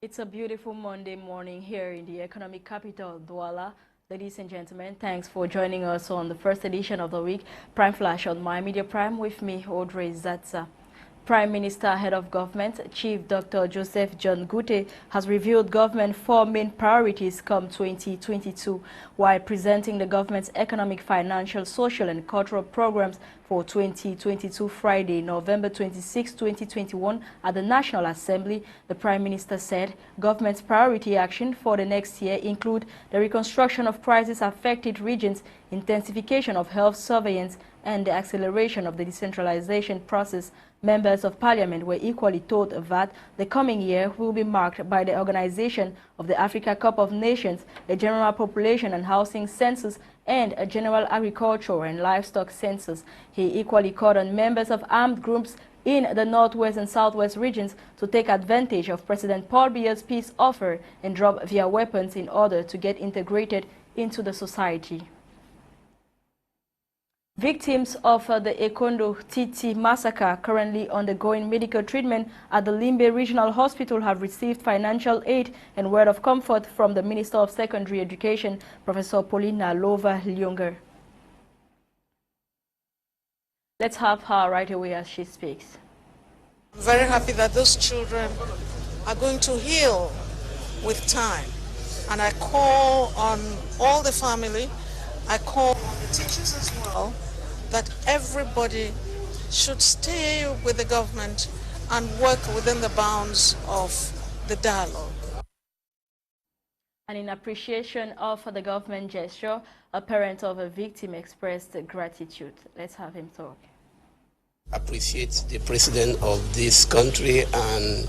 It's a beautiful Monday morning here in the economic capital, Douala. Ladies and gentlemen, thanks for joining us on the first edition of the week Prime Flash on My Media Prime with me, Audrey Zatsa. Prime Minister, Head of Government, Chief Dr. Joseph John Gute has revealed government four main priorities come 2022 while presenting the government's economic, financial, social and cultural programs for 2022 Friday, November 26, 2021 at the National Assembly. The Prime Minister said government's priority action for the next year include the reconstruction of crisis-affected regions, intensification of health surveillance and the acceleration of the decentralization process. Members of Parliament were equally told that the coming year will be marked by the organization of the Africa Cup of Nations, a general population and housing census, and a general agriculture and livestock census. He equally called on members of armed groups in the northwest and southwest regions to take advantage of President Paul Biya's peace offer and drop their weapons in order to get integrated into the society. Victims of the Ekondo Titi massacre currently undergoing medical treatment at the Limbe Regional Hospital have received financial aid and word of comfort from the Minister of Secondary Education, Professor Paulina Lova-Lyunger. Let's have her right away as she speaks. I'm very happy that those children are going to heal with time. And I call on all the family, I call on the teachers as well, that everybody should stay with the government and work within the bounds of the dialogue. And in appreciation of the government gesture, a parent of a victim expressed gratitude. Let's have him talk. Appreciate the president of this country and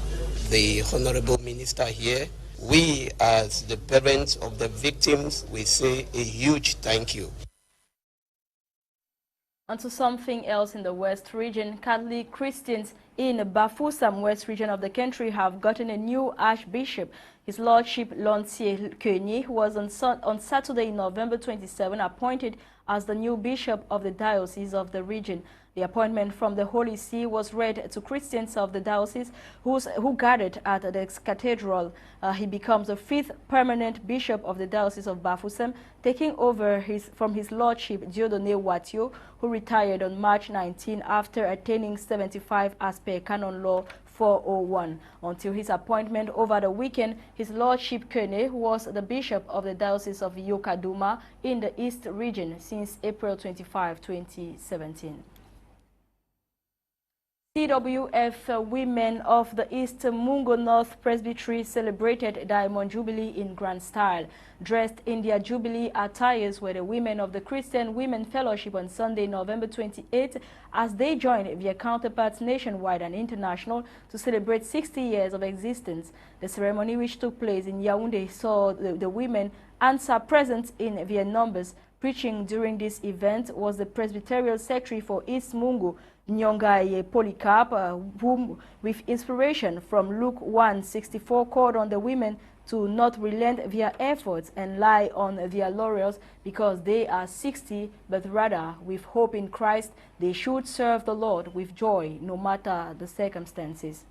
the honorable minister here. We, as the parents of the victims, we say a huge thank you. Onto something else in the West region, Catholic Christians in Bafoussam West region of the country have gotten a new Archbishop. His Lordship Nsungkikang was on Saturday, November 27, appointed as the new bishop of the diocese of the region. The appointment from the Holy See was read to Christians of the diocese who gathered at the cathedral. He becomes the fifth permanent bishop of the diocese of Bafoussam, taking over from his Lordship Dieudonné Watio, who retired on March 19 after attaining 75 as per Canon Law 401. Until his appointment over the weekend, his Lordship Kene was the bishop of the diocese of Yokaduma in the East region since April 25, 2017. CWF Women of the East Mungo North Presbytery celebrated Diamond Jubilee in grand style. Dressed in their Jubilee attires were the women of the Christian Women Fellowship on Sunday, November 28, as they joined their counterparts nationwide and international to celebrate 60 years of existence. The ceremony, which took place in Yaoundé, saw the women answer presents in their numbers. Preaching during this event was the Presbyterial Secretary for East Mungo, Nyongaye Polycarp, whom, with inspiration from Luke 1:64, called on the women to not relent their efforts and lie on their laurels because they are 60, but rather, with hope in Christ, they should serve the Lord with joy, no matter the circumstances.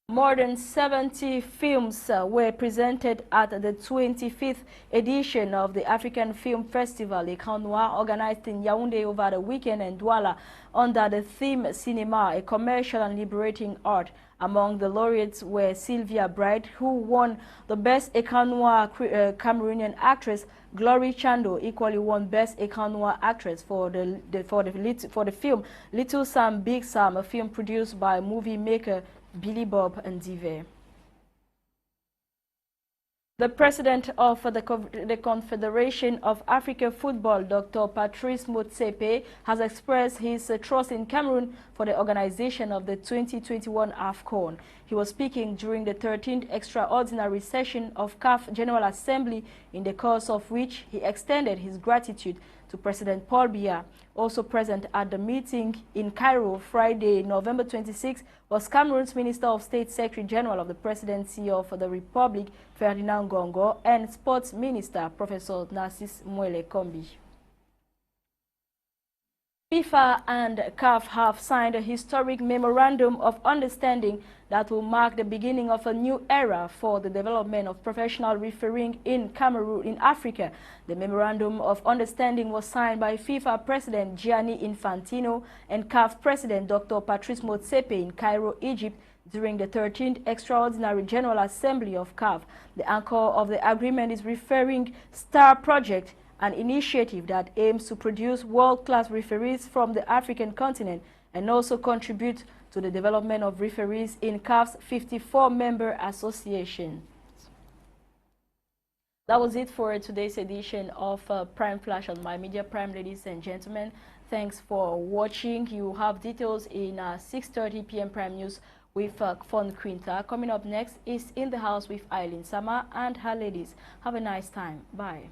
More than 70 films were presented at the 25th edition of the African Film Festival, Ngwa, organized in Yaoundé over the weekend and Douala under the theme Cinema, a commercial and liberating art. Among the laureates were Sylvia Bright, who won the Best Ekanwa Cameroonian Actress. Glory Chando equally won Best Ekanwa Actress for the film Little Sam, Big Sam, a film produced by movie maker Billy Bob and Dive. The president of the Confederation of African Football, Dr. Patrice Motsepe, has expressed his trust in Cameroon for the organization of the 2021 AFCON. He was speaking during the 13th extraordinary session of CAF General Assembly, in the course of which he extended his gratitude to President Paul Biya. Also present at the meeting in Cairo Friday, November 26, was Cameroon's Minister of State, Secretary General of the Presidency of the Republic, Ferdinand Gongo, and Sports Minister, Professor Narcisse Mwele Kombi. FIFA and CAF have signed a historic memorandum of understanding that will mark the beginning of a new era for the development of professional refereeing in Cameroon in Africa. The memorandum of understanding was signed by FIFA President Gianni Infantino and CAF President Dr. Patrice Motsepe in Cairo, Egypt, during the 13th Extraordinary General Assembly of CAF. The anchor of the agreement is Refereeing Star Project, an initiative that aims to produce world-class referees from the African continent and also contribute to the development of referees in CAF's 54-member association. That was it for today's edition of Prime Flash on My Media Prime, ladies and gentlemen. Thanks for watching. You have details in 6:30 p.m. Prime News with Fon Quinta. Coming up next is In the House with Eileen Sama and her ladies. Have a nice time. Bye.